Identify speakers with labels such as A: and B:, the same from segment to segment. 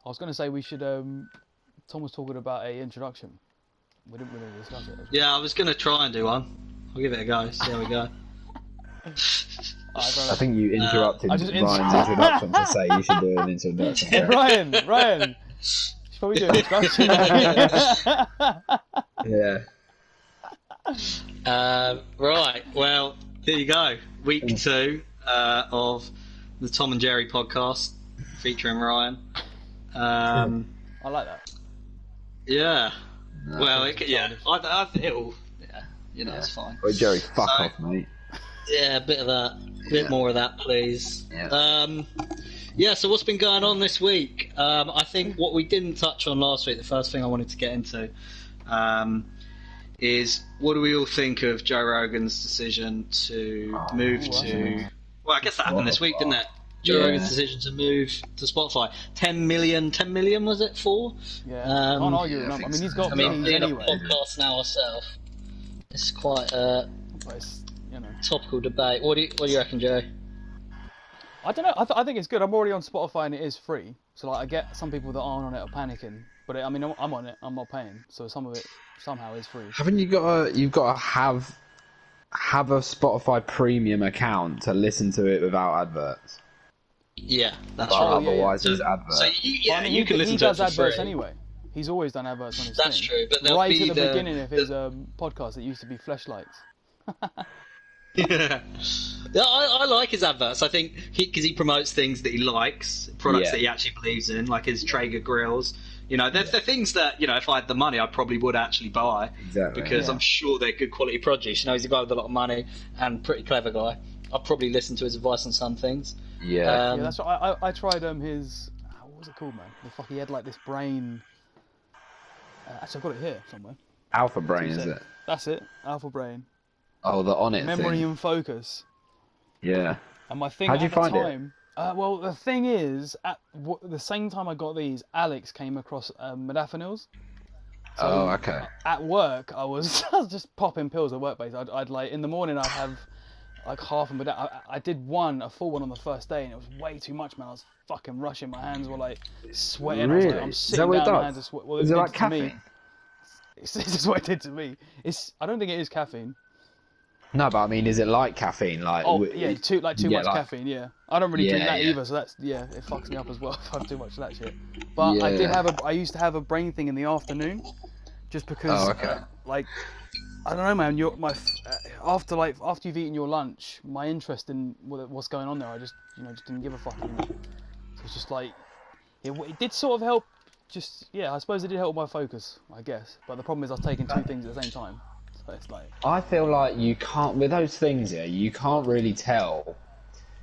A: I was going to say we should. Tom was talking about a introduction. We didn't really discuss it.
B: Yeah, I was going to try and do one. I'll give it a go. See how we go.
C: I think you interrupted Ryan's introduction to say you should do an introduction.
A: Hey, Ryan, you should probably do an introduction.
C: Yeah.
B: Right, well, here you go. Week 2 of the Tom and Gerry podcast featuring Ryan.
A: I like that.
B: Yeah. Well, I think it'll. Yeah, it's fine.
C: Oh, Gerry, fuck off, mate.
B: Yeah, a bit of that. A bit more of that, please.
C: Yeah.
B: So what's been going on this week? I think what we didn't touch on last week, the first thing I wanted to get into, is what do we all think of Joe Rogan's decision to move to... Well, I guess that happened this week, didn't it? Joe Rogan's decision to move to Spotify. 10 million was it for?
A: Yeah, can't argue with him. I mean, he's got millions
B: being
A: anyway.
B: a podcast now ourselves, it's quite topical debate. What do you reckon, Joe?
A: I don't know. I think it's good. I'm already on Spotify and it is free. So like, I get some people that aren't on it are panicking. But I'm on it. I'm not paying. So some of it somehow is free.
C: Haven't you've got to have a Spotify premium account to listen to it without adverts?
B: Yeah, that's
C: right.
B: right.
C: Otherwise, there's adverts.
B: So you can listen to it for free.
A: He does adverts anyway. He's always done adverts on his
B: That's
A: thing.
B: true, but
A: right at the beginning of his podcast, it used to be Fleshlights.
B: Yeah, I like his adverts. I think because he promotes things that he likes, products that he actually believes in, like his Traeger grills. They're things that if I had the money, I probably would actually buy.
C: Exactly.
B: Because I'm sure they're good quality produce. He's a guy with a lot of money and pretty clever guy. I'll probably listen to his advice on some things.
C: Yeah.
A: Yeah, that's right. I tried his. What was it called, man? He had like this brain. Actually, I've got it here somewhere.
C: Alpha Brain, is it?
A: That's it. Alpha Brain.
C: Oh, the On It
A: Memory
C: thing.
A: and focus.
C: Yeah.
A: And my thing
C: How'd you
A: at
C: find
A: the time. Well, the thing is, at the same time I got these, Alex came across modafinils. So
C: okay.
A: At work, I was just popping pills at work. Basically, I'd like in the morning I'd have like half of them. I did a full one on the first day, and it was way too much, man. I was fucking rushing. My hands were like sweating.
C: Really?
A: I'm sitting down, my hands are sweating. Well,
C: is it like
A: to
C: caffeine?
A: me. This is what it did to me. I don't think it is caffeine.
C: No, but I mean, is it like caffeine? Like,
A: too much caffeine. Yeah, I don't really drink that either, so that's it fucks me up as well if I have too much of that shit. But I used to have a brain thing in the afternoon, just because I don't know, man. After you've eaten your lunch, my interest in what's going on there, I just didn't give a fuck anymore. So it's just like it did sort of help. I suppose it did help my focus, I guess. But the problem is I was taking two things at the same time. So it's like
C: I feel like you can't with those things. Yeah, you can't really tell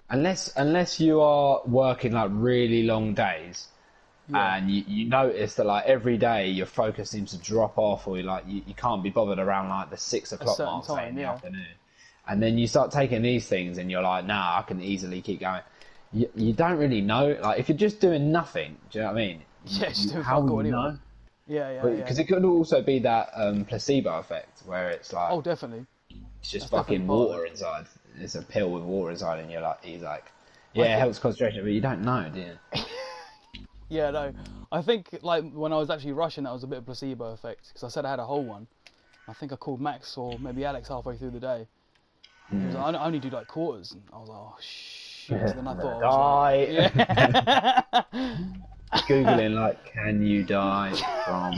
C: unless you are working like really long days, and you notice that like every day your focus seems to drop off, or you can't be bothered around like the 6 o'clock mark in the afternoon, and then you start taking these things and you're like, nah, I can easily keep going. You don't really know, like if you're just doing nothing, do you know what I mean?
A: Yeah, just doing fuck all anyway. Yeah.
C: Because it could also be that placebo effect where it's like,
A: oh, definitely,
C: it's just fucking water inside. It's a pill with water inside, and he's like, it helps concentration, but you don't know, do you?
A: Yeah, no. I think like when I was actually rushing, that was a bit of placebo effect because I said I had a whole one. I think I called Max or maybe Alex halfway through the day. He was like, I only do like quarters, and I was like, oh shit. And then I thought,
C: Googling like, can you die from?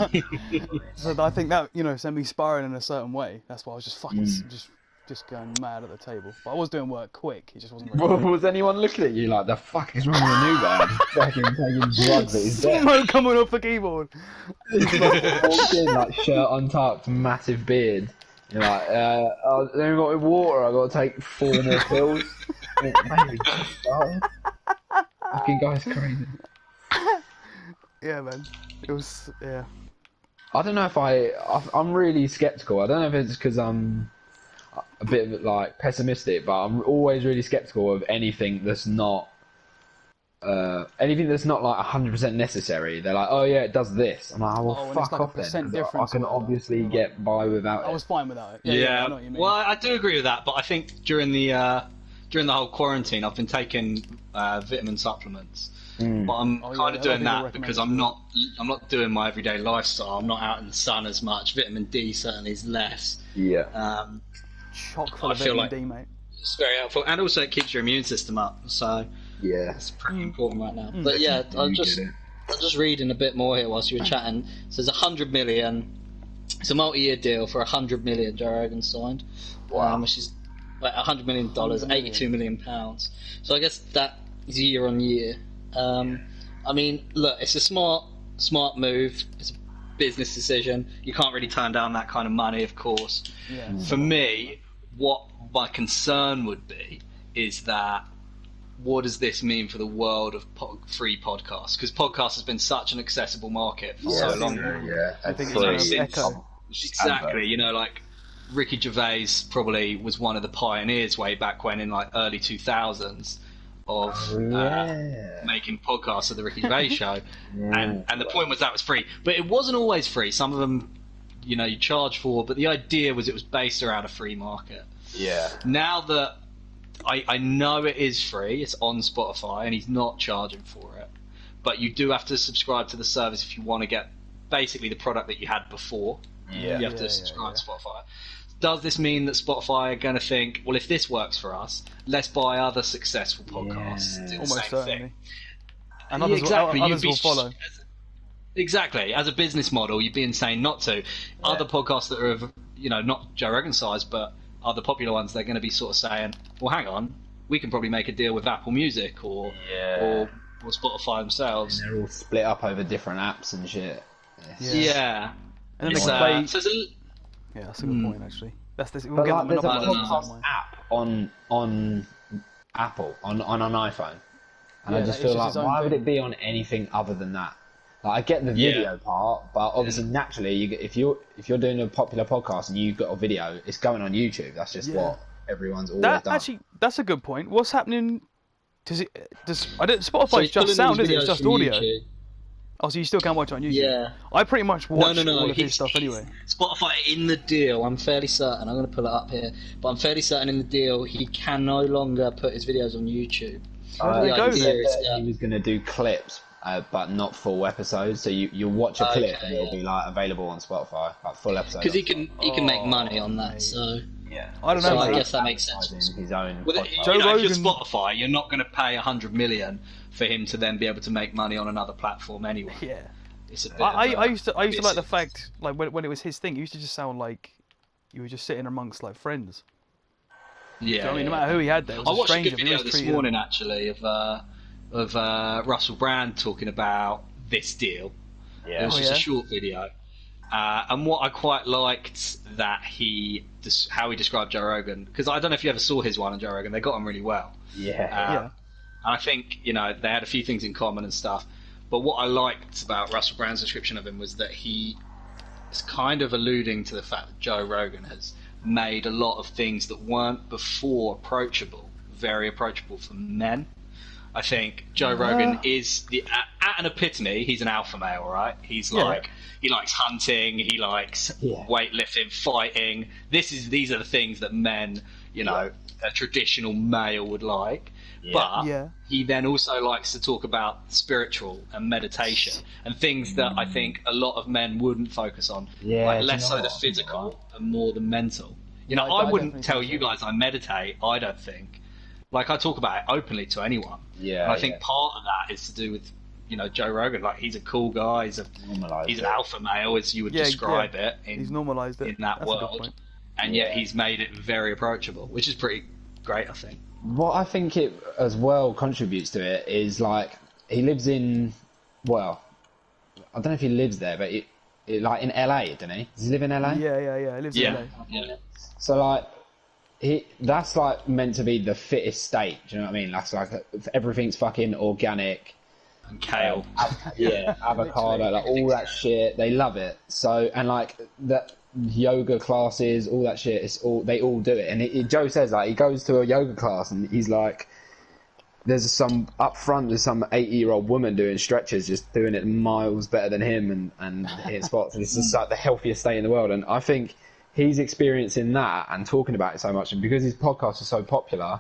A: So I think that sent me spiraling in a certain way. That's why I was just fucking just going mad at the table. But I was doing work quick. It just wasn't.
C: Was anyone looking at you like, the fuck is wrong with the new guy? Fucking taking drugs at his desk.
A: Smoke coming off the keyboard.
C: He's walked in like shirt untucked, massive beard. You're like, then we got water. I got to take 4 more pills. Maybe just started. Fucking guy's crazy.
A: Yeah, man. It was, yeah.
C: I don't know if I'm really skeptical. I don't know if it's because I'm a bit like pessimistic, but I'm always really skeptical of anything that's not like 100% necessary. They're like, oh yeah, it does this. I'm like, well, fuck off then. I can obviously get by without it.
A: I was fine without it.
B: Yeah,
A: I know what you mean.
B: Well, I do agree with that, but I think during the whole quarantine, I've been taking vitamin supplements. but I'm kind of doing that because I'm not doing my everyday lifestyle. I'm not out in the sun as much. Vitamin D certainly is less.
C: Yeah.
A: Chock full of vitamin D, mate.
B: It's very helpful, and also it keeps your immune system up. So it's pretty important right now. But yeah, I'm just reading a bit more here whilst you were chatting. So there's 100 million. It's a multi-year deal for 100 million. Joe Rogan signed, which is like $100 million, 82 million pounds. So I guess that is year on year. I mean, look, it's a smart move. It's a business decision. You can't really turn down that kind of money, of course. Yeah. For me, what my concern would be is that what does this mean for the world of free podcasts? Because podcast has been such an accessible market for so long.
A: I think it's echo.
B: Exactly. You know, like Ricky Gervais probably was one of the pioneers way back when in like early 2000s of making podcasts of the Ricky Gervais show. And the point was that was free. But it wasn't always free. Some of them, you know, you charge for, but the idea was it was based around a free market. Yeah. Now that I know it is free, it's on Spotify, and he's not charging for it. But you do have to subscribe to the service if you want to get basically the product that you had before. You have to subscribe to Spotify. Does this mean that Spotify are going to think, well, if this works for us, let's buy other successful podcasts do the
A: almost
B: same
A: certainly
B: thing?
A: And others, others will follow.
B: Exactly. As a business model, you'd be insane not to. Other podcasts that are of, you know, not Joe Rogan size, but other popular ones, they're going to be sort of saying, well, hang on, we can probably make a deal with Apple Music or Spotify themselves.
C: And they're all split up over different apps and shit.
B: Yeah.
A: And then they can play... Yeah, that's a good point, actually. There's a
C: podcast app on Apple, on an iPhone. And I just feel like, why would it be on anything other than that? Like, I get the video part, but obviously naturally, if you're doing a popular podcast and you've got a video, it's going on YouTube. That's just what everyone's always done.
A: Actually, that's a good point. What's happening? Spotify's just sound, isn't it? It's just audio. YouTube. Oh, so you still can't watch it on YouTube? Yeah. I pretty much watch all of his stuff anyway.
B: Spotify, in the deal, I'm fairly certain, I'm going to pull it up here, but I'm fairly certain in the deal he can no longer put his videos on YouTube.
C: He was going to do clips, but not full episodes. So you'll watch a clip and it'll be like available on Spotify, like full episodes.
B: Because he can make money on that, so...
A: Yeah, I don't know.
B: So I guess that makes sense.
C: His own.
B: If you're Spotify, you're not going to pay 100 million for him to then be able to make money on another platform anyway.
A: Yeah,
B: it's a bit
A: I used to like the fact, like when it was his thing, it used to just sound like you were just sitting amongst like friends.
B: Yeah,
A: I mean, no matter who he had there, it was
B: I watched a good video this morning actually of Russell Brand talking about this deal. Yeah, it was just a short video. And what I quite liked that how he described Joe Rogan, because I don't know if you ever saw his one on Joe Rogan, they got on really well.
A: Yeah.
B: And I think, you know, they had a few things in common and stuff. But what I liked about Russell Brand's description of him was that he is kind of alluding to the fact that Joe Rogan has made a lot of things that weren't before approachable, very approachable for men. I think Joe Rogan is at an epitome. He's an alpha male, right? He's like he likes hunting, he likes weightlifting, fighting. These are the things that men, you know, a traditional male would like. But he then also likes to talk about spiritual and meditation and things that I think a lot of men wouldn't focus on, like less so the physical and more the mental. You know, I wouldn't tell you guys I meditate. I don't think. Like, I talk about it openly to anyone. Yeah. And I think part of that is to do with, you know, Joe Rogan. Like, he's a cool guy. He's an alpha male, as you would describe it.
A: He's normalised it
B: in that world. And yet he's made it very approachable, which is pretty great, I think.
C: What I think it as well contributes to it is, like, he lives in, well, I don't know if he lives there, but like in LA, doesn't he? Does he live in LA?
A: Yeah. He lives in LA.
C: Yeah. So, like, that's like meant to be the fittest state. Do you know what I mean? That's like everything's fucking organic.
B: And kale.
C: Avocado, like all that shit. They love it. So, and like that yoga classes, all that shit. They all do it. And Joe says, like, he goes to a yoga class and he's like, there's some 80-year-old woman doing stretches, just doing it miles better than him and hitting spots. And it's just like the healthiest state in the world. And I think he's experiencing that and talking about it so much, and because his podcast is so popular,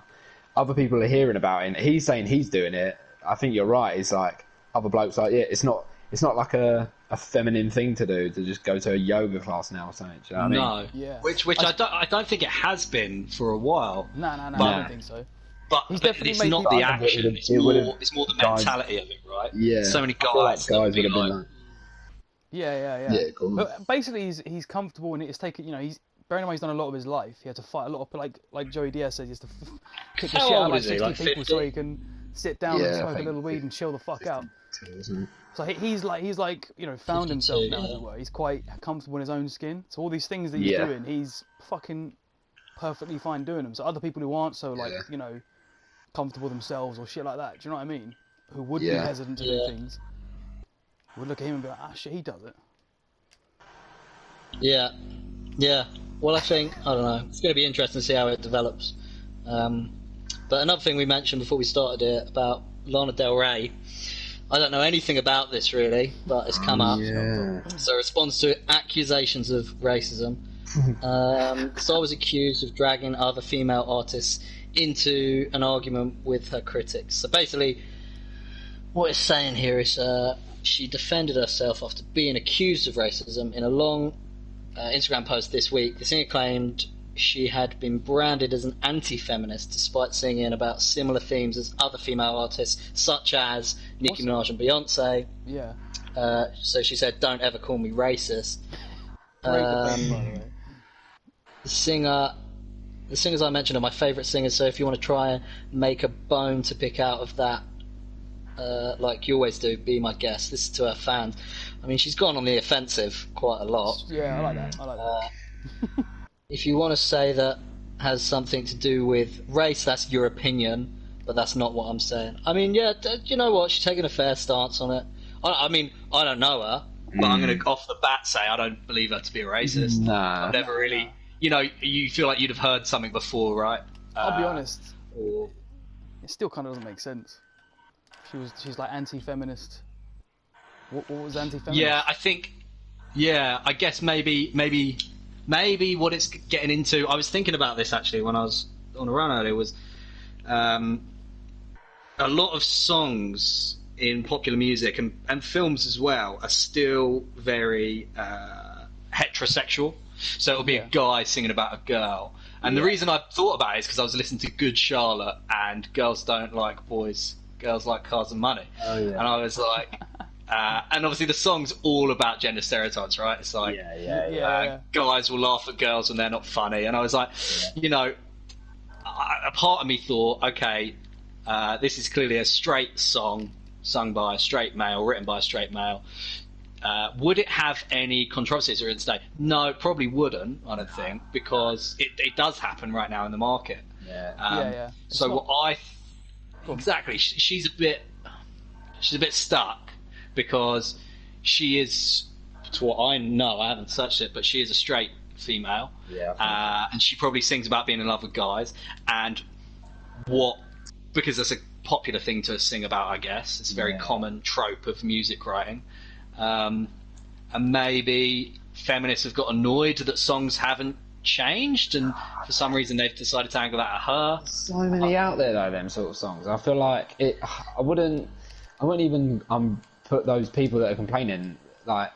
C: other people are hearing about it. And he's saying he's doing it. I think you're right. It's like other blokes like, yeah, it's not like a feminine thing to do to just go to a yoga class now or something. Do you know what I mean?
B: Yeah. Which I don't think it has been for a while.
A: No, I don't think so.
B: But it's not the action. It's more the mentality of it, right?
C: Yeah.
B: So many guys would have been like.
A: Yeah.
C: Yeah, cool.
A: But basically, he's comfortable, and it's taken. He's bearing in mind he's done a lot of his life. He had to fight a lot of, like Joey Diaz said, he has to kick the shit out of like 60 people so he can sit down and smoke a little weed and chill the fuck out. So he's like found himself now, as it were. He's quite comfortable in his own skin. So all these things that he's doing, he's fucking perfectly fine doing them. So other people who aren't so comfortable themselves or shit like that, do you know what I mean? Who would be hesitant to do things, would look at him and be like, shit, he does it.
B: Yeah. Well, I don't know. It's going to be interesting to see how it develops. But another thing we mentioned before we started it about Lana Del Rey. I don't know anything about this really, but it's come up. Yeah. So, in response to accusations of racism, Star was accused of dragging other female artists into an argument with her critics. So basically, what it's saying here is she defended herself after being accused of racism in a long Instagram post this week. The singer claimed she had been branded as an anti-feminist despite singing about similar themes as other female artists such as Nicki Minaj and Beyonce.
A: Yeah.
B: So she said, "Don't ever call me racist." The singers I mentioned are my favourite singers, so if you want to try and make a bone to pick out of that, like you always do, be my guest. This is to her fans. I mean, she's gone on the offensive quite a lot.
A: Yeah, I like that.
B: If you want to say that has something to do with race, that's your opinion, but that's not what I'm saying. I mean, yeah, you know what? She's taking a fair stance on it. I mean, I don't know her, but I'm going to off the bat say I don't believe her to be a racist.
C: Nah.
B: I've never really... you feel like you'd have heard something before, right?
A: I'll be honest. It still kind of doesn't make sense. She's like anti-feminist. What was anti-feminist?
B: Yeah, I think... Yeah, I guess maybe what it's getting into... I was thinking about this, actually, when I was on a run earlier, was a lot of songs in popular music and films as well are still very heterosexual. So it'll be a guy singing about a girl. And the reason I thought about it is because I was listening to Good Charlotte and Girls Don't Like Boys, Girls Like Cars and Money. Oh, yeah. And I was like... and obviously the song's all about gender stereotypes, right? It's like guys will laugh at girls when they're not funny. And I was like, a part of me thought, okay, this is clearly a straight song sung by a straight male, written by a straight male. Would it have any controversies or today? No, it probably wouldn't, I don't think, because it does happen right now in the market. So exactly, she's a bit stuck. Because she is, to what I know, I haven't searched it, but she is a straight female. Yeah. And she probably sings about being in love with guys. And because that's a popular thing to sing about, I guess. It's a very common trope of music writing. And maybe feminists have got annoyed that songs haven't changed, and for some reason they've decided to angle that at her.
C: So many out there, though, them sort of songs. I feel like I wouldn't even... put those people that are complaining, like,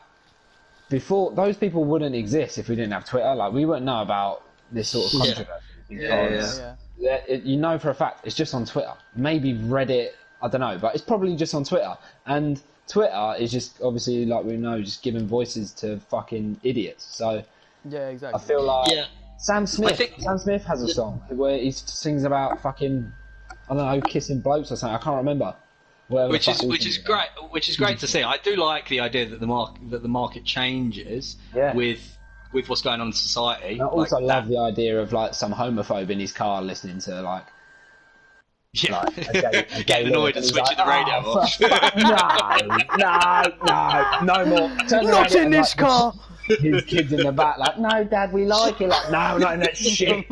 C: before, those people wouldn't exist if we didn't have Twitter. Like, we wouldn't know about this sort of controversy because you know for a fact it's just on Twitter. Maybe Reddit, I don't know, but it's probably just on Twitter. And Twitter is just, obviously, like we know, just giving voices to fucking idiots. So
A: yeah, exactly.
C: I feel like Sam Smith has a song where he sings about fucking, I don't know, kissing blokes or something. I can't remember. Which is great to see. I do like the idea that the market changes with what's going on in society. I also love the idea of like some homophobe in his car listening to like
B: getting annoyed and switching the radio off.
C: No more.
A: Not in this car.
C: His kids in the back like, no, Dad, we like it. Like, no, not in that shit.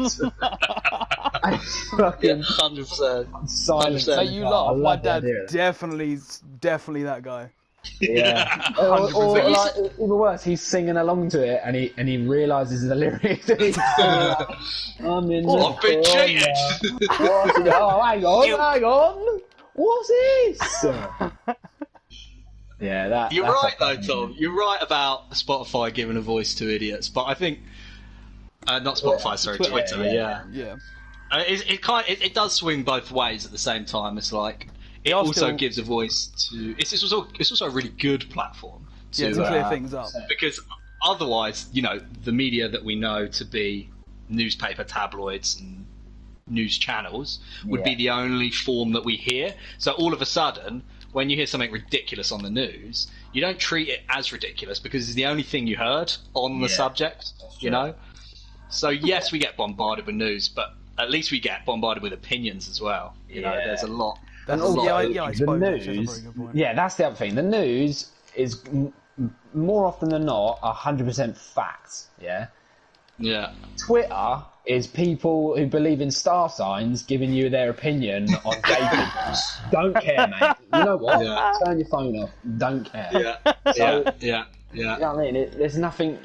C: Fucking
B: 100%.
C: Silence.
A: So you laugh. My dad definitely that guy.
C: Yeah. or like, even worse, he's singing along to it and he realises the lyrics. I'm in
B: I've been cheated.
C: Oh, hang on. What's this? Yeah,
B: You're right though, Tom. You're right about Spotify giving a voice to idiots, but I think not Spotify, sorry, Twitter. Yeah. It does swing both ways at the same time. It's like it also gives a voice to. It's also a really good platform to
A: clear things up.
B: Because otherwise, the media that we know to be newspaper, tabloids, and news channels would be the only form that we hear. So all of a sudden, when you hear something ridiculous on the news, you don't treat it as ridiculous because it's the only thing you heard on the subject. So yes, we get bombarded with news, but at least we get bombarded with opinions as well. There's a lot.
A: That's
C: the news. Yeah, that's the other thing. The news is more often than not 100% facts. Yeah.
B: Yeah.
C: Twitter is people who believe in star signs giving you their opinion on dating. Don't care, mate. You know what? Yeah. Turn your phone off. Don't care.
B: Yeah.
C: You know what I mean? There's nothing.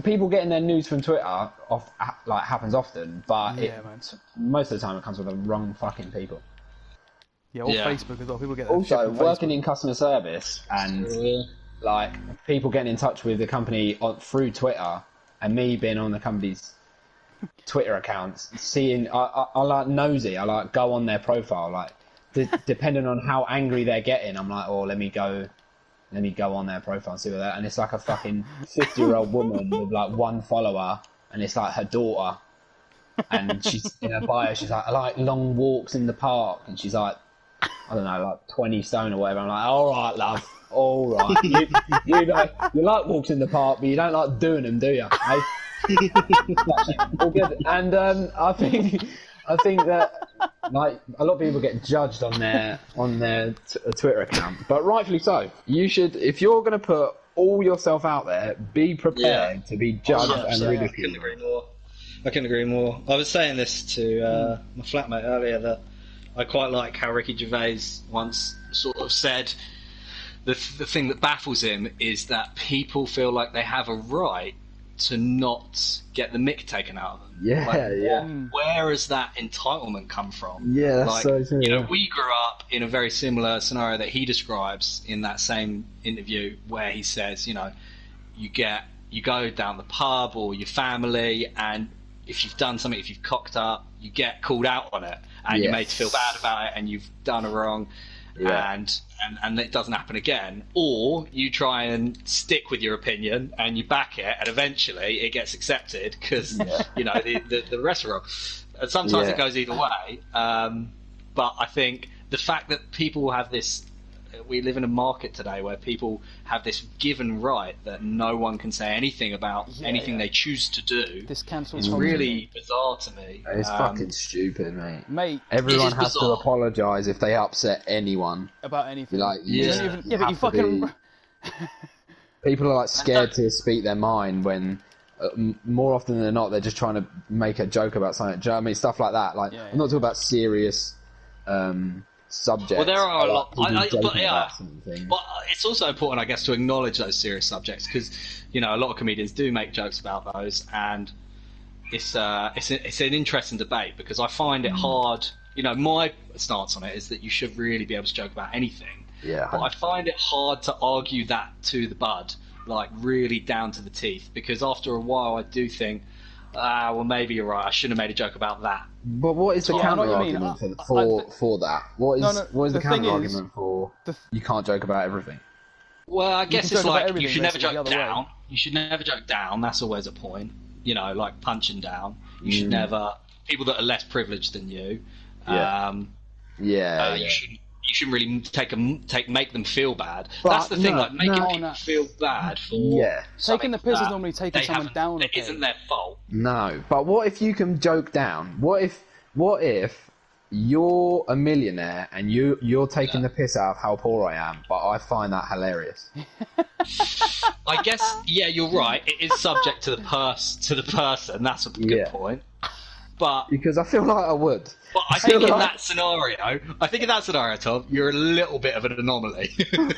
C: People getting their news from Twitter happens often, but most of the time it comes from the wrong fucking people.
A: Yeah, or Facebook as well. People get
C: also working in customer service and people getting in touch with the company through Twitter, and me being on the company's Twitter accounts, seeing I like nosy. I like go on their profile, depending on how angry they're getting. I'm like, let me go on their profile and see what that. And it's like a fucking 50-year-old woman with one follower, and it's like her daughter. And she's in her bio. She's like, I like long walks in the park, and she's like, I don't know, 20 stone or whatever. I'm like, all right, love, all right. You like walks in the park, but you don't like doing them, do you? Hey? All good. And I think that a lot of people get judged on their Twitter account, but rightfully so. You should, if you're going to put all yourself out there, be prepared to be judged and ridiculed.
B: I couldn't agree more. I was saying this to my flatmate earlier that I quite like how Ricky Gervais once sort of said the thing that baffles him is that people feel like they have a right to not get the mick taken out of them. Where has that entitlement come from?
C: Yeah, that's so true.
B: We grew up in a very similar scenario that he describes in that same interview, where he says, you go down the pub or your family, and if you've done something, if you've cocked up, you get called out on it, and you're made to feel bad about it, and you've done a wrong. And it doesn't happen again, or you try and stick with your opinion and you back it, and eventually it gets accepted because the rest are wrong. And sometimes it goes either way, but I think the fact that people have this, we live in a market today where people have this given right that no one can say anything about anything they choose to do.
A: This cancels.
B: It's really bizarre to me.
C: It's fucking stupid, mate.
A: Mate,
C: everyone has to apologise if they upset anyone
A: about anything.
C: But
A: you fucking.
C: People are scared to speak their mind when. More often than not, they're just trying to make a joke about something. Do you know what I mean? Stuff like that. I'm not talking about serious. Subjects.
B: Well, there are a lot, but it's also important, I guess, to acknowledge those serious subjects because a lot of comedians do make jokes about those, and it's an interesting debate because I find it hard. My stance on it is that you should really be able to joke about anything.
C: Yeah.
B: But I find it hard to argue that to the bud, really down to the teeth, because after a while I do think, well, maybe you're right. I shouldn't have made a joke about that.
C: But what is the counter argument for that? What is the counter argument for you can't joke about everything?
B: Well, I guess it's you should never joke down. You should never joke down. That's always a point. Like punching down. You should never. People that are less privileged than you. You shouldn't really make them feel bad. But that's the thing, making people feel bad for
A: taking the piss is normally taking someone down.
B: It isn't their fault.
C: No, but what if you can joke down? What if you're a millionaire and you're taking the piss out of how poor I am, but I find that hilarious?
B: I guess you're right. It is subject to the person. That's a good point. But
C: because I feel like I would.
B: But I think in that scenario, Tom, you're a little bit of an anomaly.
A: I'm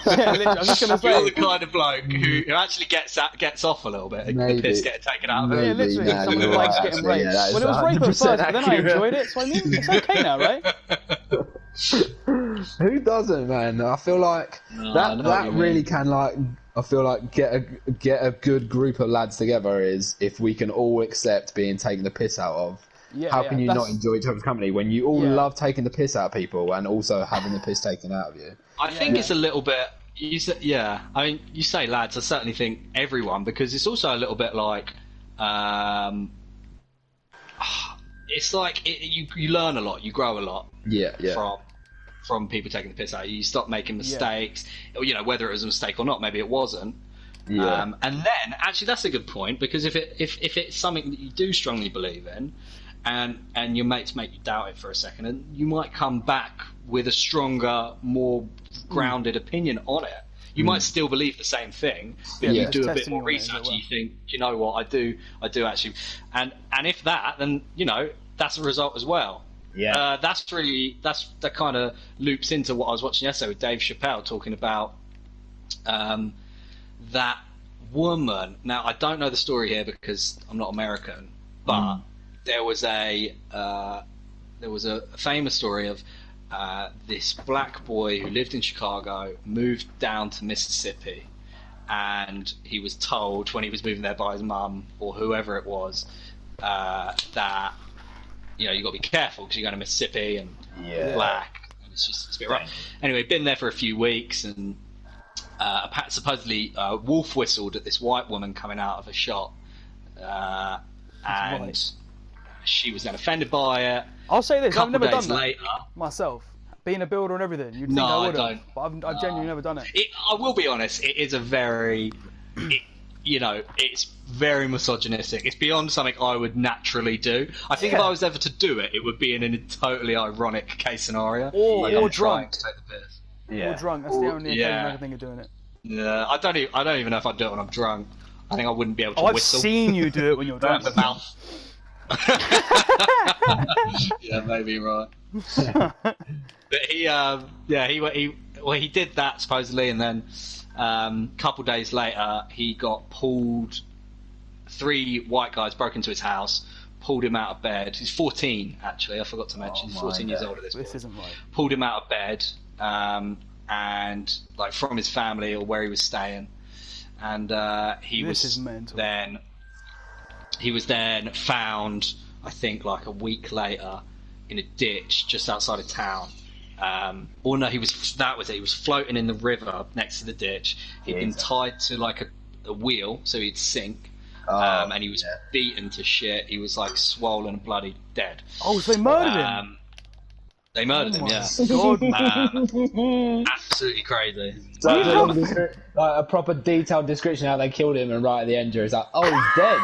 A: just gonna say,
B: you're the kind of bloke who actually gets off a little bit and the piss getting taken out of him.
A: Yeah, literally, someone likes getting raped. Well, it was rape at first, but then I enjoyed it, so I mean, it's okay now, right?
C: Who doesn't, man? I feel like that really can, like, I feel like get a good group of lads together is if we can all accept being taken the piss out of.
A: Yeah,
C: How can you not enjoy each other's company when you all love taking the piss out of people and also having the piss taken out of you?
B: I think it's a little bit. I mean, you say lads. I certainly think everyone, because it's also a little bit like. It's like you learn a lot, you grow a lot. From people taking the piss out of you. You stop making mistakes. You know, whether it was a mistake or not, maybe it wasn't. And then, actually, that's a good point, because if it's something that you do strongly believe in, and your mates make you doubt it for a second, and you might come back with a stronger, more grounded opinion on it. You might still believe the same thing, but you do a bit more research, and you think, you know what, I do actually, and if that, then you know that's a result as well. That kind of loops into what I was watching yesterday with Dave Chappelle talking about that woman. Now, I don't know the story here because I'm not American, but there was a famous story of this black boy who lived in Chicago, moved down to Mississippi, and he was told when he was moving there by his mum or whoever it was that, you know, you got to be careful because you're going to Mississippi and black, and it's a bit rough. Anyway, been there for a few weeks, and supposedly wolf whistled at this white woman coming out of a shop, and she was then offended by it.
A: I'll say this: I've never done that myself. Being a builder and everything, you'd think I would have, but I've genuinely never done it.
B: I will be honest; it is a very, it's very misogynistic. It's beyond something I would naturally do. I think if I was ever to do it, it would be in a totally ironic case scenario.
A: Or drunk.
B: To take the piss.
A: Or drunk. That's the only occasion I can think of doing it.
B: Yeah, I don't even know if I'd do it when I'm drunk. I think I wouldn't be able to whistle.
A: I've seen you do it when you're drunk.
B: The mouth. Yeah, maybe you're right. But he did that supposedly, and then a couple days later he got pulled. 3 white guys broke into his house, pulled him out of bed. He's 14, actually. I forgot to mention. He's 14 years old at this point.
A: This isn't right.
B: Pulled him out of bed, and like from his family or where he was staying, and he was then found, I think, like a week later in a ditch just outside of town. Or no, he was floating in the river next to the ditch. He'd been tied to like a wheel so he'd sink. And he was beaten to shit. He was like swollen and bloody dead.
A: Oh, so they murdered him?
B: They murdered him, yeah. Absolutely crazy.
C: So like a proper detailed description of how they killed him, and right at the end, it's like, oh, he's dead.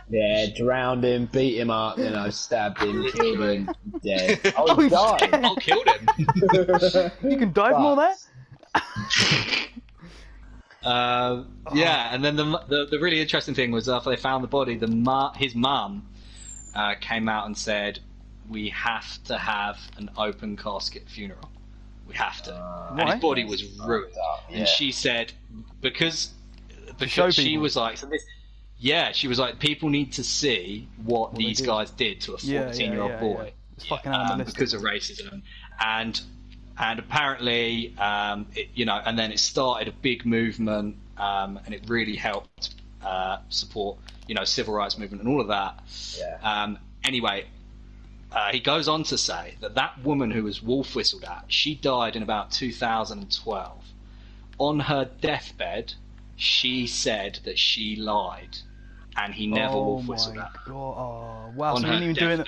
C: Yeah, drowned him, beat him up, stabbed him, killed him, dead. Oh, he died.
B: Oh, killed him.
A: You can dive more there?
B: And then the really interesting thing was after they found the body, his mum came out and said, "We have to have an open casket funeral. We have to." And his body was ruined, and she said because she was like, she was like, people need to see what these guys did to a 14-year-old boy.
A: It's fucking animalistic.
B: Because of racism, and apparently, and then it started a big movement, and it really helped support, civil rights movement and all of that. Anyway, he goes on to say that woman who was wolf whistled at, she died in about 2012. On her deathbed, she said that she lied, and he never wolf whistled at her.
A: Oh, wow! So he didn't even do it.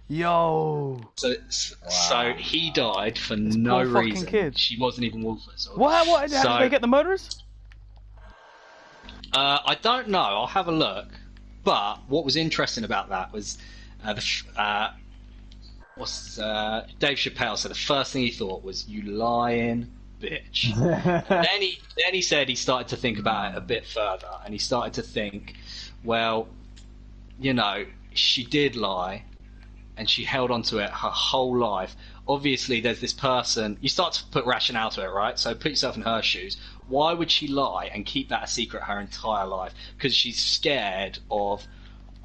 A: Yo.
B: So he died for no reason. Kid. She wasn't even wolf whistled.
A: What? How did they get the murderers?
B: I don't know. I'll have a look. But what was interesting about that was Dave Chappelle said the first thing he thought was, "You lying bitch." then he said he started to think about it a bit further, and he started to think, well, she did lie, and she held on to it her whole life. Obviously, there's this person. You start to put rationale to it, right? So put yourself in her shoes. Why would she lie and keep that a secret her entire life? Because she's scared of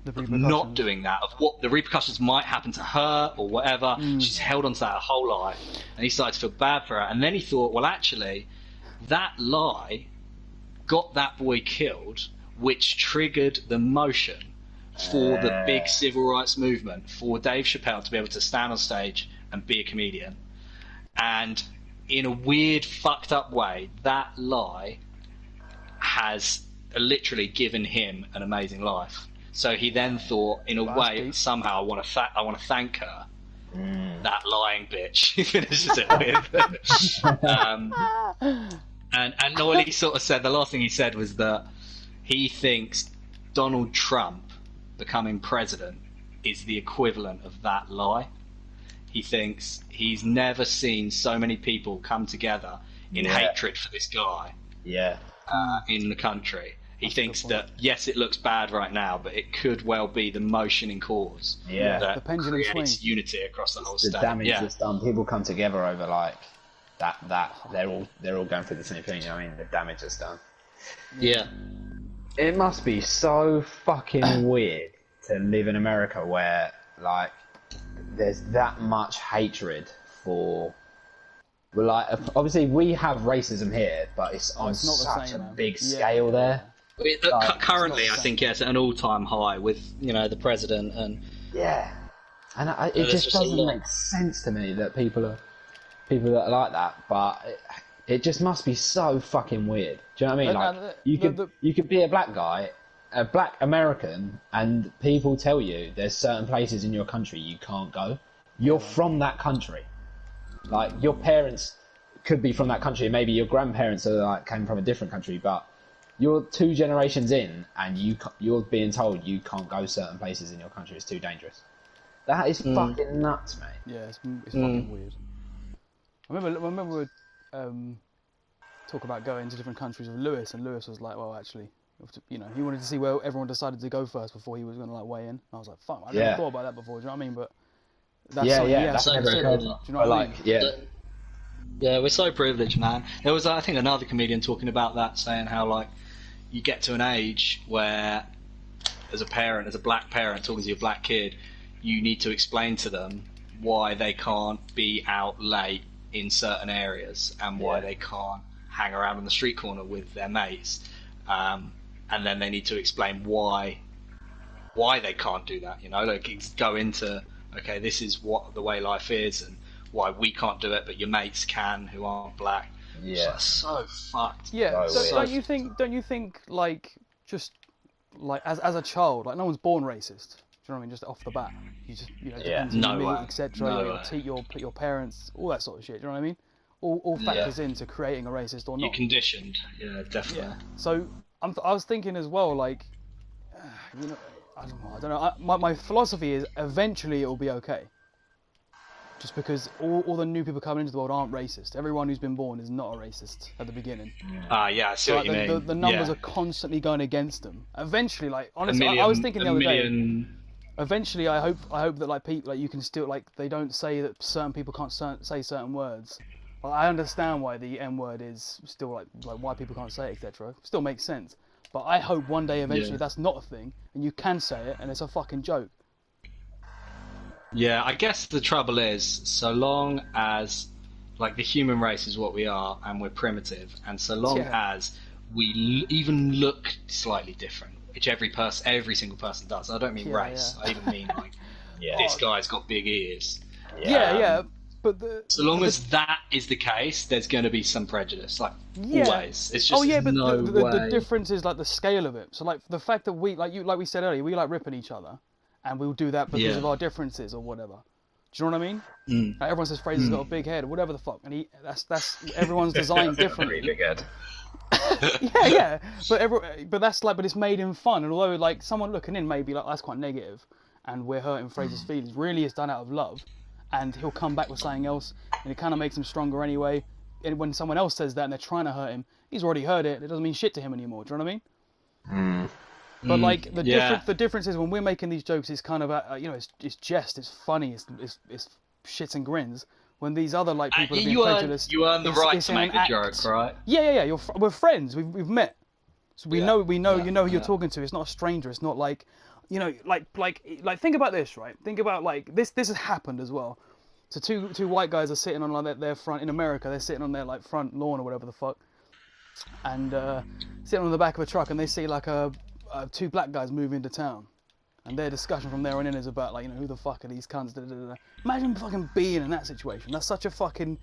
B: of not doing that, of what the repercussions might happen to her or whatever. She's held on to that her whole life, and he started to feel bad for her. And then he thought, well, actually, that lie got that boy killed, which triggered the motion for the big civil rights movement, for Dave Chappelle to be able to stand on stage and be a comedian. And in a weird, fucked up way, that lie has literally given him an amazing life. So he then thought, in a way, somehow I want to thank her, that lying bitch. He finishes it with. And all he sort of said, the last thing he said was that he thinks Donald Trump becoming president is the equivalent of that lie. He thinks he's never seen so many people come together in hatred for this guy in the country. He thinks that, yes, it looks bad right now, but it could well be the motion and cause that
A: the pendulum
B: creates
A: swing.
B: unity across the whole state.
C: The damage that's done. People come together over like that. They're all going through the same thing. You know what I mean? The damage that's done.
B: Yeah.
C: It must be so fucking weird to live in America where like there's that much hatred for. Well, like obviously we have racism here, but it's on such a big scale there.
B: Currently, I think it's at an all-time high with the president and
C: and it just doesn't make sense to me that people that are like that. But it just must be so fucking weird. Do you know what I mean? Like you could be a black guy, a black American, and people tell you there's certain places in your country you can't go. You're from that country. Like your parents could be from that country, maybe your grandparents came from a different country, but you're 2 generations in, and you're being told you can't go certain places in your country. It's too dangerous. That is fucking nuts, mate.
A: Yeah, it's fucking weird. I remember we were talk about going to different countries with Lewis, and Lewis was like, well, actually, he wanted to see where everyone decided to go first before he was going to weigh in. And I was like, fuck, I never thought about that before. Do you know what I mean? But that's something
B: that's
A: do you know what I mean?
B: Yeah, we're so privileged, man. There was, I think, another comedian talking about that, saying how like you get to an age where, as a black parent talking to your black kid, you need to explain to them why they can't be out late in certain areas and why they can't hang around on the street corner with their mates, and then they need to explain why they can't do that. Go into, okay, this is what the way life is and why we can't do it, but your mates can who aren't black. Yeah, so fucked.
A: Yeah, don't you think like just like as a child, like no one's born racist. Do you know what I mean? Just off the bat, you just depends on you meet, etc. Your parents, all that sort of shit. Do you know what I mean? All factors into creating a racist or not.
B: You're conditioned. Yeah, definitely.
A: Yeah. So I was thinking as well, like I don't know. My philosophy is eventually it will be okay. Just because all the new people coming into the world aren't racist. Everyone who's been born is not a racist at the beginning.
B: I see what you mean.
A: The numbers are constantly going against them. Eventually, like honestly, I was thinking the other day. Eventually, I hope that like people, like you can still, like they don't say that certain people can't say certain words. Well, I understand why the N word is still like why people can't say it, etc. Still makes sense. But I hope one day eventually that's not a thing and you can say it and it's a fucking joke.
B: Yeah, I guess the trouble is, so long as like the human race is what we are and we're primitive, and so long as we even look slightly different, which every single person does. I don't mean race. I even mean like this guy's got big ears. But so long as that is the case, there's going to be some prejudice, like always. It's just
A: but
B: no way.
A: The difference is like the scale of it. So like the fact that we like we said earlier, we like ripping each other. And we'll do that because of our differences or whatever. Do you know what I mean? Like everyone says Fraser's got a big head or whatever the fuck, and that's everyone's designed differently.
C: Big head.
A: But that's like, but it's made in fun. And although like someone looking in may be like that's quite negative, and we're hurting Fraser's feelings, really it's done out of love, and he'll come back with something else, and it kind of makes him stronger anyway. And when someone else says that and they're trying to hurt him, he's already heard it. It doesn't mean shit to him anymore. Do you know what I mean? But like the difference is when we're making these jokes, it's kind of it's jest, it's funny, it's shits and grins. When these other like people are being prejudiced,
B: you earn the right to make the joke, right?
A: Yeah. We're friends. We've met, so we know who you're talking to. It's not a stranger. It's not like you know, like think about this, right? Think about like this has happened as well. So two white guys are sitting on like their front in America. They're sitting on their like front lawn or whatever the fuck, and sitting on the back of a truck, and they see like two black guys move into town, and their discussion from there on in is about like, you know, who the fuck are these cunts? Da, da, da, da. Imagine fucking being in that situation. That's such a fucking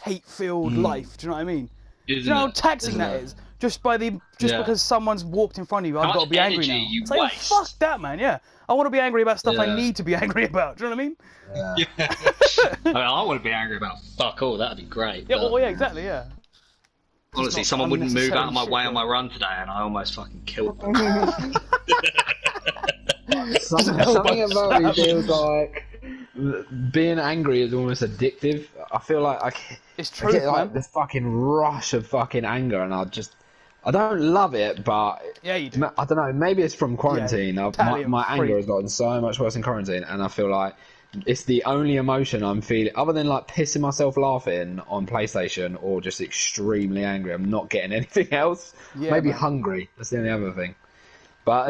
A: hate-filled life. Do you know what I mean? Do you know how taxing that is? Just because someone's walked in front of you, I've got to be angry now. It's like, fuck that, man. Yeah, I want to be angry about stuff I need to be angry about. Do you know what I mean?
B: I mean, I want to be angry about fuck all. That'd be great.
A: Yeah, well, yeah, exactly. Yeah.
B: Honestly, someone wouldn't move out of my way on my run today, and I almost fucking killed them.
C: Something about me feels like being angry is almost addictive. I feel like I get like this fucking rush of fucking anger, and I don't love it, but
A: yeah, you do.
C: I don't know. Maybe it's from quarantine. My anger has gotten so much worse in quarantine, and I feel like it's the only emotion I'm feeling, other than like pissing myself laughing on PlayStation or just extremely angry. I'm not getting anything else. Yeah, maybe hungry. That's the only other thing. But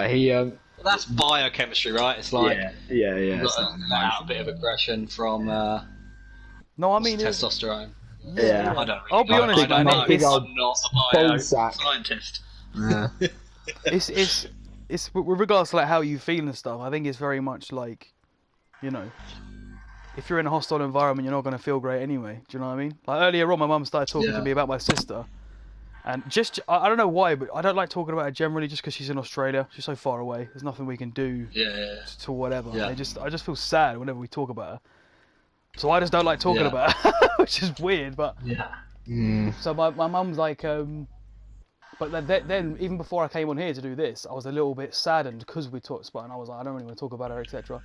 C: he.
B: That's biochemistry, right? It's like
C: yeah.
B: Got a bit of aggression from
A: no, I mean
B: testosterone.
C: Yeah.
B: I don't. Really
A: I'll be honest, man.
B: I'm not a bioscientist.
C: Yeah.
A: It's with regards to like how you feel and stuff. I think it's very much like, you know, if you're in a hostile environment, you're not going to feel great anyway. Do you know what I mean? Like earlier on, my mum started talking to me about my sister, and I don't know why, but I don't like talking about her generally, just because she's in Australia. She's so far away. There's nothing we can do to whatever. Yeah. I just feel sad whenever we talk about her. So I just don't like talking about her, which is weird. But so my mum's like, but then even before I came on here to do this, I was a little bit saddened because we talked about, and I was like, I don't really want to talk about her, etc.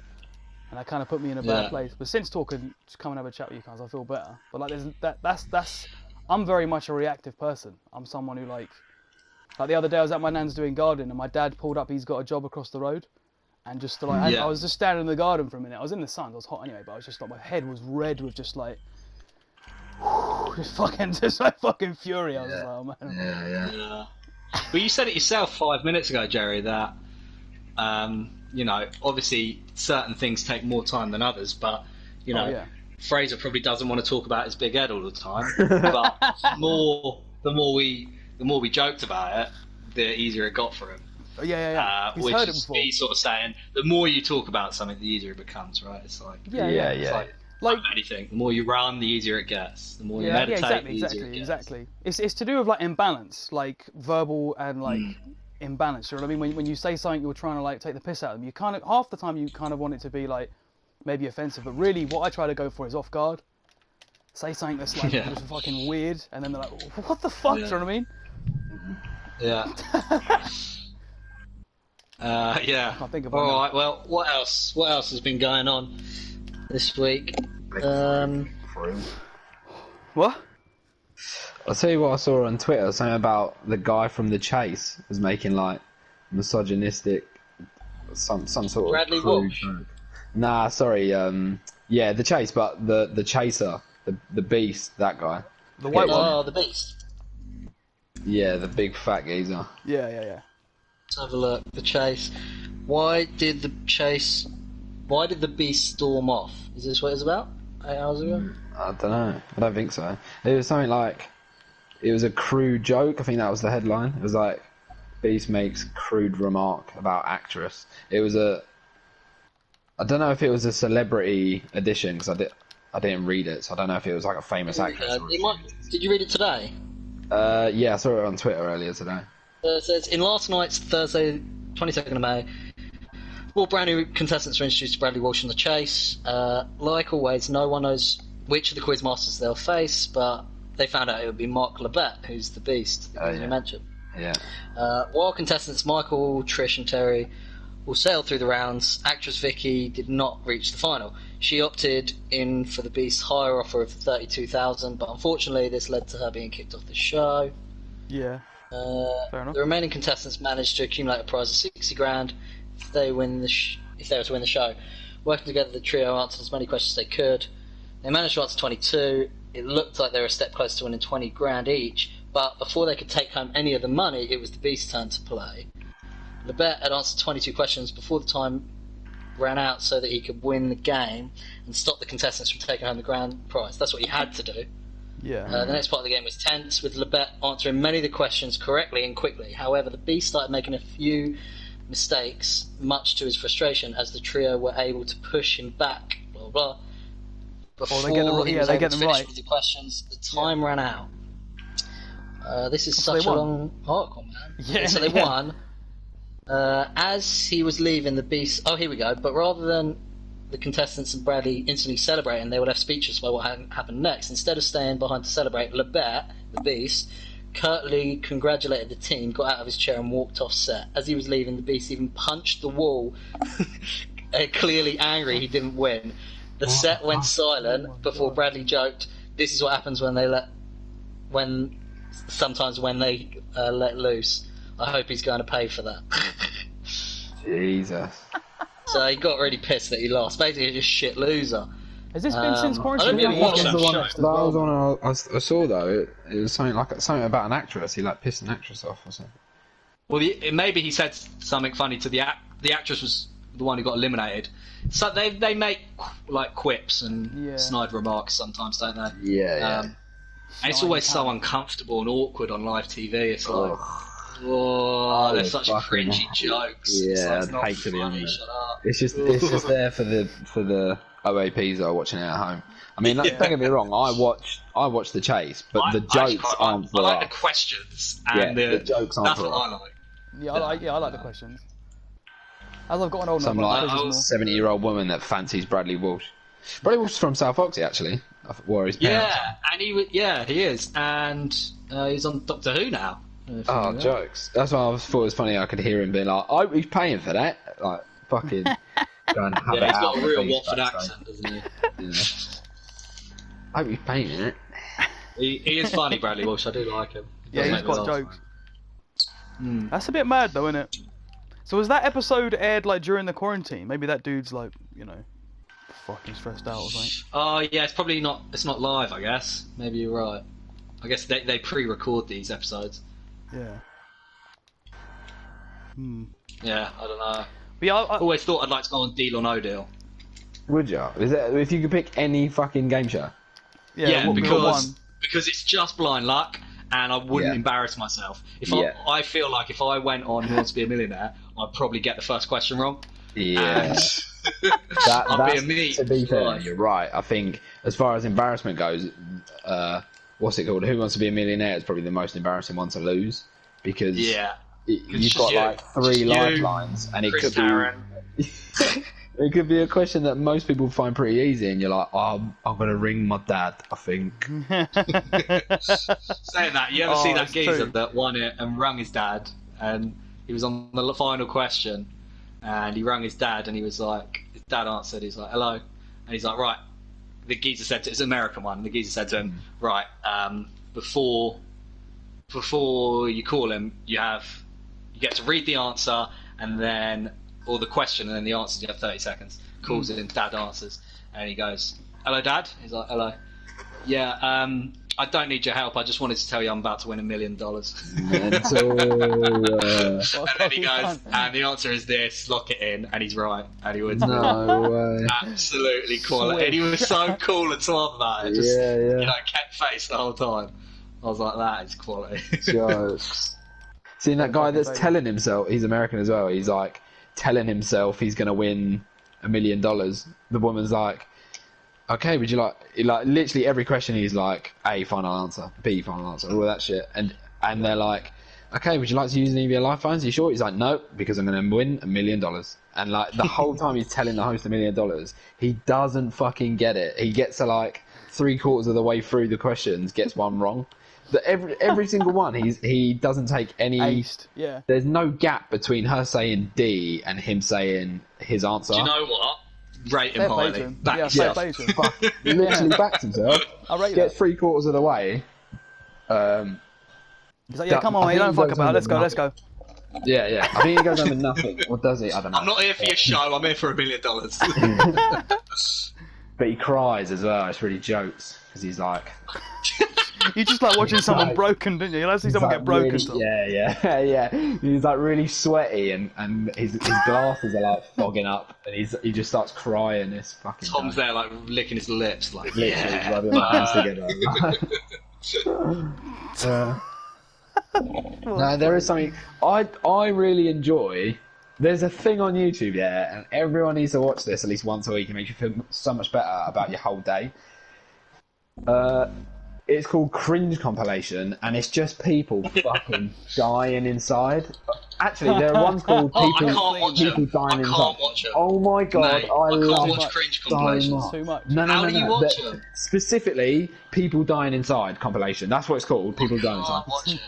A: And that kind of put me in a bad place. But since talking, just come and have a chat with you guys, I feel better. But like, that's I'm very much a reactive person. I'm someone who like the other day I was at my nan's doing gardening, and my dad pulled up. He's got a job across the road, and just like I was just standing in the garden for a minute. I was in the sun. It was hot anyway, but I was just like, my head was red with just like just like fucking fury. I was like, oh man.
B: Yeah. Well, you said it yourself 5 minutes ago, Gerry, that you know, obviously certain things take more time than others, but you know, Fraser probably doesn't want to talk about his big head all the time. But the more we joked about it, the easier it got for him.
A: He's
B: which
A: heard it
B: is
A: before.
B: he's sort of saying the more you talk about something, the easier it becomes, right? It's like
A: It's
B: like anything. The more you run, the easier it gets. The more you meditate, the easier it gets.
A: Exactly. It's to do with like imbalance, like verbal and like imbalance. You know what I mean? When you say something, you're trying to like take the piss out of them. You kind of half the time you kind of want it to be like maybe offensive, but really what I try to go for is off guard. Say something that's like just fucking weird, and then they're like, "What the fuck?" Do you know what I mean?
B: Yeah.
A: I can't think of
B: all right. Well, what else? What else has been going on this week?
A: What?
C: I'll tell you what I saw on Twitter. Something about the guy from The Chase was making like misogynistic, some sort of
B: Bradley Walsh.
C: Nah, sorry. The Chase, but the chaser, the beast, that guy.
A: The white one.
B: Oh, the beast.
C: Yeah, the big fat geezer.
A: Yeah.
B: Let's have a look. The Chase. Why did the beast storm off? Is this what it's about? 8 hours ago?
C: I don't know. I don't think so. It was something like, it was a crude joke. I think that was the headline. It was like, Beast makes crude remark about actress. It was I don't know if it was a celebrity edition, because I didn't read it, so I don't know if it was like a famous actress.
B: Did you read it today?
C: Yeah, I saw it on Twitter earlier today.
B: It says, in last night's Thursday, 22nd of May, 4 brand new contestants were introduced to Bradley Walsh on The Chase. Like always, no one knows which of the quizmasters they'll face, but they found out it would be Mark Lebet, who's the beast that you mentioned.
C: Yeah.
B: While contestants Michael, Trish and Terry will sail through the rounds, actress Vicky did not reach the final. She opted in for the Beast's higher offer of $32,000, but unfortunately this led to her being kicked off the show.
A: Yeah. Fair enough.
B: The remaining contestants managed to accumulate a prize of $60,000 if they were to win the show. Working together, the trio answered as many questions as they could. They managed to answer 22. It looked like they were a step closer to winning $20,000 each, but before they could take home any of the money, it was the Beast's turn to play. Lebet had answered 22 questions before the time ran out so that he could win the game and stop the contestants from taking home the grand prize. That's what he had to do.
A: Yeah.
B: The next part of the game was tense, with Lebet answering many of the questions correctly and quickly. However, the Beast started making a few mistakes, much to his frustration, as the trio were able to push him back. Blah blah. Before
A: they get them right.
B: With the questions, the time ran out. This is such a long article, man.
A: Yeah.
B: So they won. As he was leaving, the Beast... Oh, here we go. But rather than the contestants and Bradley instantly celebrating, they would have speeches about what happened next. Instead of staying behind to celebrate, Lebet, the Beast, curtly congratulated the team, got out of his chair and walked off set. As he was leaving, the Beast even punched the wall, clearly angry he didn't win. The set went silent before Bradley joked, "This is what happens when they let loose. I hope he's going to pay for that."
C: Jesus.
B: So he got really pissed that he lost. Basically, he's a shit loser.
A: Has this been since quarantine?
B: I don't really watch that show.
C: I saw though. It was something about an actress. He pissed an actress off or something.
B: Well, maybe he said something funny to the actress was the one who got eliminated. So they make quips and snide remarks sometimes, don't they?
C: Yeah.
B: And it's always so uncomfortable and awkward on live TV. It's like, oh, they're such cringy jokes.
C: Yeah, I'd hate to be honest. It's just there for the OAPs that are watching it at home. I mean, don't get me wrong. I watch the chase, but the jokes aren't for
B: I like the questions and the
C: jokes aren't for
B: that's what I like.
A: Yeah, I like the questions. As I've gotten older,
C: some 70-year-old woman that fancies Bradley Walsh. Bradley Walsh is from South Oxy, actually. Wore his parents.
B: Yeah, and he is, and he's on Doctor Who now.
C: Oh, jokes! That's why I thought it was funny. I could hear him being like, "Oh, he's paying for that." Like, fucking. Go and have it
B: he's
C: out
B: got a real Watford accent, doesn't he?
C: I hope he's paying it.
B: He is funny, Bradley Walsh. I do like him.
A: He's got jokes. That's a bit mad, though, isn't it? So was that episode aired during the quarantine? Maybe that dude's fucking stressed out or something.
B: Oh yeah, it's probably not. It's not live, I guess. Maybe you're right. I guess they pre-record these episodes.
A: Yeah.
B: Yeah, I don't know.
A: But yeah, I
B: always thought I'd like to go on Deal or No Deal.
C: Would you? Is that if you could pick any fucking game show?
B: Yeah, because it's just blind luck, and I wouldn't embarrass myself. I feel like if I went on Who Wants to Be a Millionaire, I'd probably get the first question wrong.
C: Yeah.
B: I'd be a me.
C: To be fair, you're right. I think as far as embarrassment goes, what's it called? Who Wants to Be a Millionaire is probably the most embarrassing one to lose because you've got 3 lifelines, and it could be it could be a question that most people find pretty easy, and you're like, "Oh, I'm gonna ring my dad." I think.
B: Saying that, you ever see that geezer that won it and rung his dad, and he was on the final question, and he rung his dad, and he was like, his dad answered, he's like, "Hello," and he's like, "Right." The geezer said it's an American one. And the geezer said to him, "Right, before you call him, you get to read the answer and then or the question and then the answer. You have 30 seconds." Calls it in, dad answers, and he goes, "Hello, Dad." He's like, "Hello. Yeah, I don't need your help. I just wanted to tell you I'm about to win $1 million." And then he goes, "And the answer is this. Lock it in." And he's right, and he wins.
C: No way.
B: Absolutely quality. And he was so cool and suave about it. Just kept face the whole time. I was like, that is quality.
C: Jokes. Seeing that guy that's telling himself he's American as well. He's telling himself he's gonna win $1 million. The woman's like, "Okay, would you like literally every question he's like, A, final answer, B, final answer, all that shit." And they're like, "Okay, would you like to use any of your lifelines? Are you sure?" He's like, "No, because I'm going to win $1 million." And the whole time he's telling the host $1 million, he doesn't fucking get it. He gets to 3/4 of the way through the questions, gets one wrong. Every single one, he doesn't take any.
A: Aced. Yeah.
C: There's no gap between her saying D and him saying his answer.
B: Do you know what? Rate him highly.
C: Literally backs himself.
A: I rate
C: Gets 3/4 of the way.
A: He's like, "Yeah, come on, mate, don't fuck about it. Let's go."
C: Yeah. I think he goes home with nothing. Or does he? I don't know.
B: I'm not here for your show. I'm here for $1 million.
C: But he cries as well. It's really jokes because he's like,
A: You just like watching someone broken, didn't you? You like to see someone get broken.
C: Really, yeah. He's like really sweaty, and his glasses are like fogging up, and he just starts crying. This fucking
B: Tom's there like licking his lips, like
C: literally rubbing my hands together. No, there is something I really enjoy. There's a thing on YouTube, and everyone needs to watch this at least once a week. It makes you feel so much better about your whole day. It's called Cringe Compilation, and it's just people fucking dying inside. Actually, there are ones called People Dying Inside.
B: I can't watch it.
C: Oh my god,
B: Mate,
C: I love
B: can't watch Cringe Compilations.
A: Too much.
B: How do you watch them?
C: Specifically, People Dying Inside compilation. That's what it's called. People Dying Inside.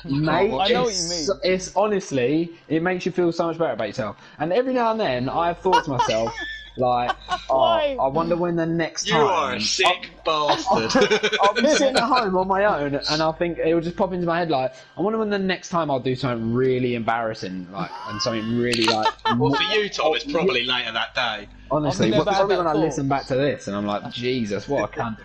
C: Mate,
A: I know what you mean.
C: It's honestly, it makes you feel so much better about yourself. And every now and then, I have thought to myself, like, I wonder when the next time.
B: You are a sick bastard.
C: I'll be sitting at home on my own, and I'll think it will just pop into my head like, I wonder when the next time I'll do something really embarrassing, like, and something really like.
B: Well, for you, Tom, it's probably later that day.
C: Honestly, probably when I listen back to this, and I'm like, Jesus, what a cunt.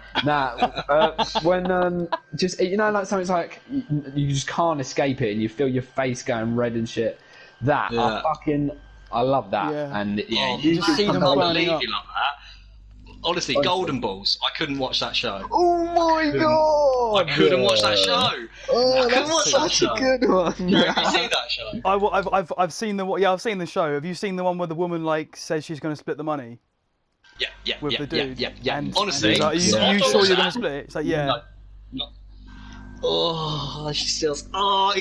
C: When just like something's like you just can't escape it, and you feel your face going red and shit. That I love that, and
A: you just see them burning up.
B: You love that. Honestly, Golden Balls. I couldn't watch that show.
C: Oh my god!
B: I couldn't watch that show.
C: Oh, that's such a good one.
B: Have you seen that show?
A: I've seen I've seen the show. Have you seen the one where the woman like says she's going to split the money? With the dude.
B: Yeah.
A: And,
B: honestly,
A: and you sure you're going to split it? It's like
B: No. Oh, she still. Oh,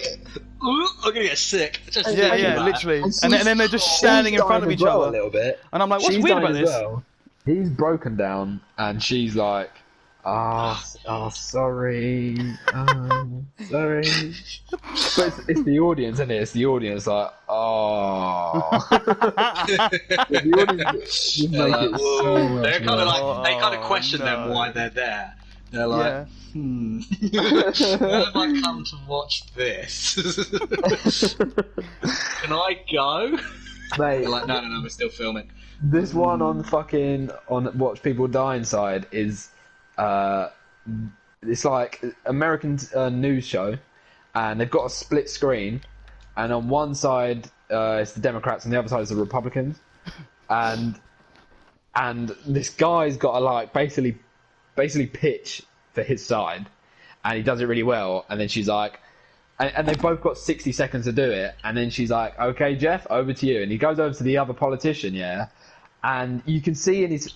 B: I'm gonna get sick.
A: Literally. And then they're just standing in front of each other
C: a little bit.
A: And I'm like, what's weird about this?
C: Well. He's broken down, and she's like, sorry, sorry. But it's the audience, isn't it? It's the audience like, the audience just make it so much
B: they're kind of like, they kind of question them why they're there. They're like, why have I come to watch this? Can I go?
C: Mate,
B: they're like, no, we're still filming.
C: This one on Watch People Die Inside is it's like American news show, and they've got a split screen, and on one side it's the Democrats and the other side is the Republicans, and this guy's got to like basically pitch for his side, and he does it really well, and then she's like, and they've both got 60 seconds to do it, and then she's like, okay, Jeff, over to you, and he goes over to the other politician, and you can see in his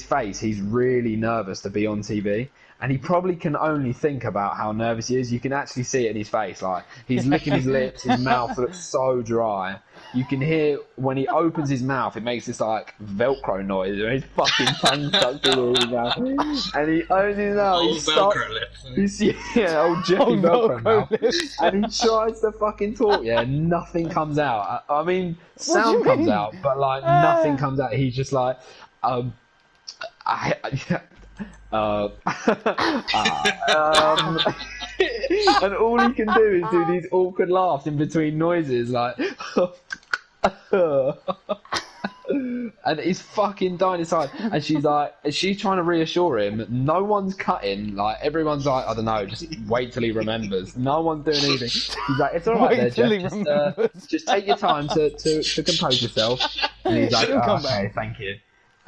C: face he's really nervous to be on TV, and he probably can only think about how nervous he is. You can actually see it in his face, like he's licking his lips, his mouth looks so dry. You can hear when he opens his mouth, it makes this like Velcro noise, and his fucking tongue stuck to his mouth. And he opens his mouth,
B: old Velcro lips.
C: Old Jeffy Velcro mouth. And he tries to fucking talk, nothing comes out. I mean, sound comes out, but like nothing comes out. He's just like, and all he can do is do these awkward laughs in between noises, like, and he's fucking dying inside. And she's trying to reassure him. No one's cutting. Like everyone's like, I don't know, just wait till he remembers. No one's doing anything. He's like, it's all right there, Jeff. Just take your time to compose yourself. And he's like, okay, thank you.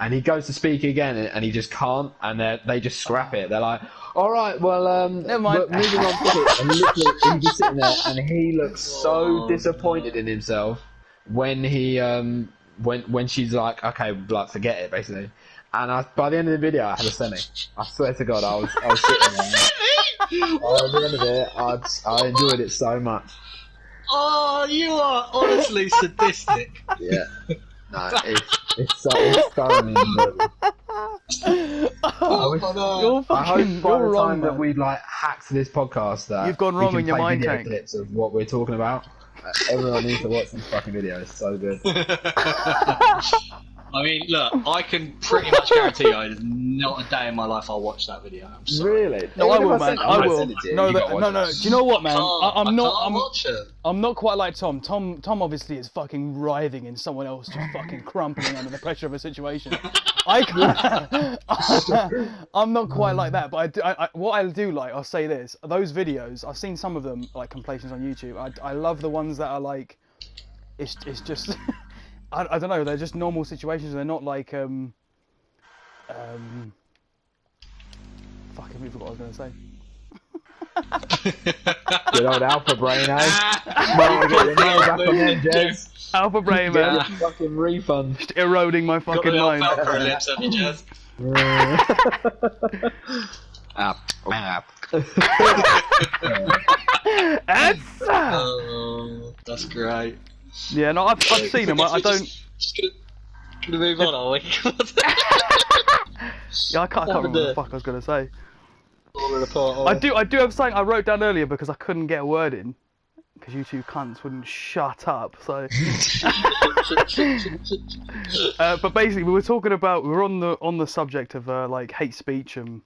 C: And he goes to speak again, and he just can't, and they just scrap it. They're like, all right, well,
A: never mind.
C: Moving on to it. And literally, he's just sitting there, and he looks so disappointed in himself when he, when she's like, okay, like, forget it, basically. And by the end of the video, I had a semi. I swear to God, I was sitting there. By the end of it, I enjoyed it so much.
B: Oh, you are honestly sadistic.
C: Yeah. No, it's thoroughly enjoyable. I hope by the time that we've like hacked this podcast that
A: you've gone wrong in your mind tank.
C: Clips of what we're talking about. Everyone needs to watch this fucking video. It's so good.
B: I mean, look, I can pretty much guarantee you there's not a day in my life I'll watch that video. I'm sorry.
C: Really?
A: No, I will, man. I will. No. Do you know what, man? I'm not quite like Tom. Tom obviously is fucking writhing in someone else, just fucking crumpling under the pressure of a situation. I'm not quite like that, but what I do like, I'll say this: those videos, I've seen some of them, like compilations on YouTube. I love the ones that are like, it's just. I don't know, they're just normal situations, they're not like, fucking, we forgot what I was going to say.
C: Good old alpha brain, eh? Get your nails back on them, Jez.
A: Alpha brain, man.
C: Get your fucking refund.
A: Just eroding my fucking mind.
B: Got the Velcro lips, have you, Jez? That's great.
A: Yeah, no, I've seen them. I don't.
B: Just gonna move on, are we?
A: Yeah, I can't remember what the fuck I was gonna say.
B: Apart,
A: I do have something I wrote down earlier because I couldn't get a word in because you two cunts wouldn't shut up. So. But basically, we were on the subject of like hate speech and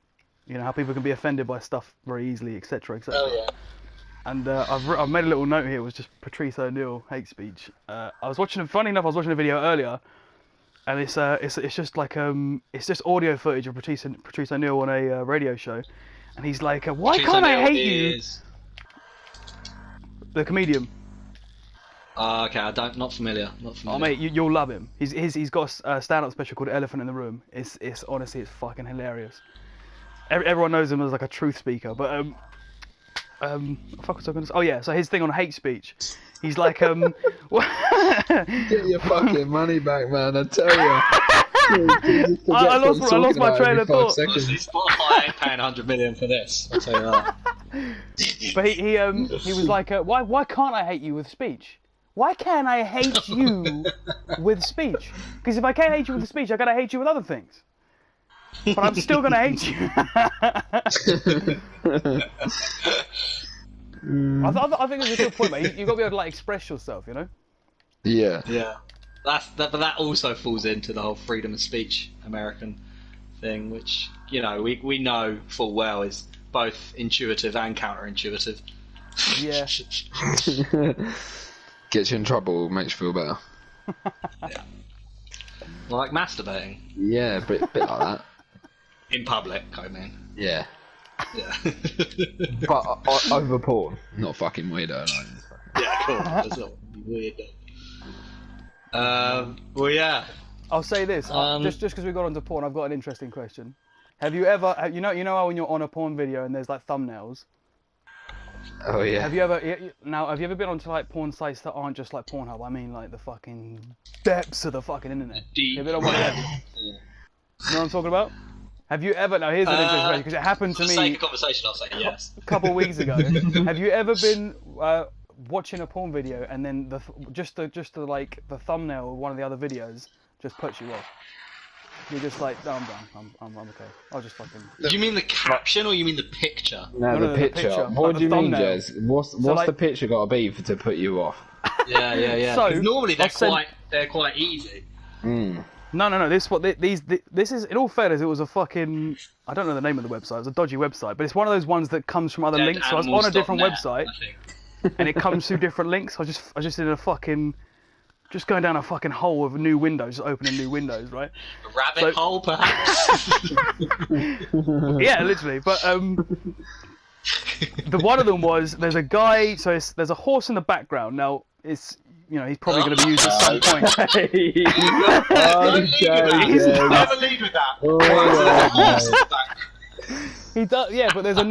A: you know how people can be offended by stuff very easily, etc., etc.
B: Oh yeah.
A: And I've made a little note here. It was just Patrice O'Neill hate speech. Funny enough, I was watching a video earlier, and it's just like it's just audio footage of Patrice O'Neill on a radio show, and he's like, "Why can't I hate you?" The comedian.
B: Okay, not familiar.
A: Oh mate, you'll love him. He's got a stand-up special called Elephant in the Room. It's honestly it's fucking hilarious. Everyone knows him as like a truth speaker, but fuck was I gonna say? Oh yeah, so his thing on hate speech, he's like
C: Get your fucking money back, man! I tell you.
A: I lost my train of thought.
B: Honestly, Spotify ain't paying 100 million for this. I'll tell you that.
A: But he was like, why can't I hate you with speech? Why can't I hate you with speech? Because if I can't hate you with speech, I gotta hate you with other things. But I'm still gonna hate you. I think it's a good point, mate. You've got to be able to like express yourself, you know.
C: Yeah.
B: Yeah. But that also falls into the whole freedom of speech American thing, which you know we know full well is both intuitive and counterintuitive.
A: Yeah.
C: Gets you in trouble, makes you feel better.
B: Yeah. Like masturbating.
C: Yeah, a bit like that.
B: In public, I mean.
C: Yeah.
B: Yeah.
C: But over porn. Not fucking weirdo. No.
B: Yeah, cool. That's not weird. Well, yeah.
A: I'll say this. Just because we got onto porn, I've got an interesting question. Have you ever, you know how when you're on a porn video and there's like thumbnails?
C: Oh yeah.
A: Have you ever been onto like porn sites that aren't just like Pornhub? I mean like the fucking depths of the fucking internet.
B: Deep.
A: Have you been on one of them? You know what I'm talking about? Have you ever? Now here's an interesting question because it happened to me.
B: For the sake of conversation, I'll say yes.
A: A couple of weeks ago. Have you ever been watching a porn video and then just the thumbnail of one of the other videos just puts you off? You're just like, no, I'm done. I'm okay. I'll just fucking.
B: Do you mean the caption or you mean the picture?
C: No, the picture. What do you mean, Jez? What's the picture got to be to put you off?
B: Yeah. So normally they're quite easy.
C: Mm.
A: No. This is in all fairness. It was a fucking. I don't know the name of the website. It was a dodgy website, but it's one of those ones that comes from other links. So I was on a different website, and it comes through different links. I just did a fucking. Just going down a fucking hole of new windows, opening new windows, right?
B: A rabbit hole, perhaps?
A: Yeah, literally. But the one of them was, there's a guy, so there's a horse in the background. Now, it's, you know, he's probably going to be used at some point.
B: Never lead with that.
A: He does, yeah, but there's a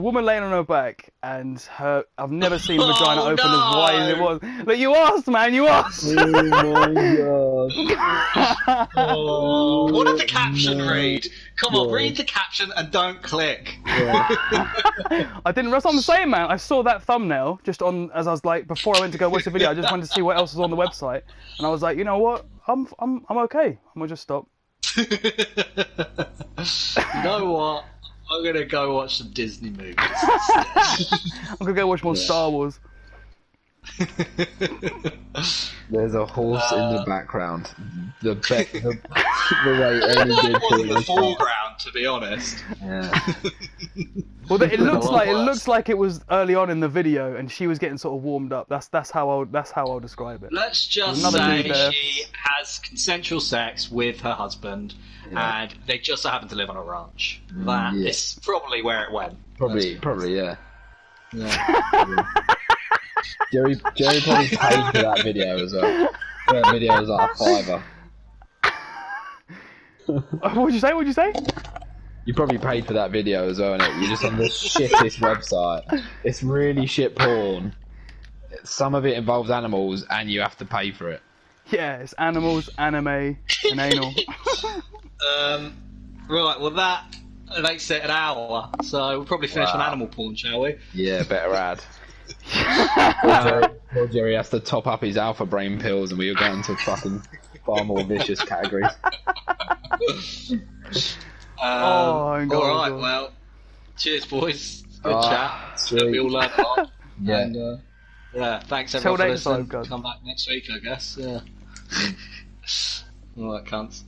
A: woman laying on her back, and I've never seen vagina open as wide as it was. But you asked, man, you asked.
C: Oh my
B: god. What did the caption read? Come on, read the caption and don't click.
C: Yeah.
A: I didn't. That's what I'm saying, man. I saw that thumbnail just on as I was like before I went to go watch the video. I just wanted to see what else was on the website, and I was like, you know what? I'm okay. I'm gonna just stop.
B: You know what? I'm gonna go watch some Disney movies.
A: I'm gonna go watch more Star Wars.
C: There's a horse in the background. The way any good
B: was in the foreground, to be honest.
C: Yeah.
A: Well, it looks like it was early on in the video, and she was getting sort of warmed up. That's how I'll describe it.
B: Let's just say she has consensual sex with her husband, and they just so happen to live on a ranch. That is probably where it went.
C: Probably, yeah. Gerry probably paid for that video as well. That video was like a £5.
A: What'd you say?
C: You probably paid for that video as well, innit? You're just on the shittest website. It's really shit porn. Some of it involves animals, and you have to pay for it.
A: Yeah, it's animals, anime, and anal.
B: Right, well that makes it an hour, so we'll probably finish on animal porn, shall we?
C: Yeah, better add. Poor Gerry has to top up his alpha brain pills, and we are going to fucking far more vicious categories.
B: Alright, well, cheers, boys. Good chat.
C: Sweet.
B: We all learned a lot.
C: Yeah.
B: And, thanks everyone for listening. Come back next week, I guess. Yeah. Alright, cunts.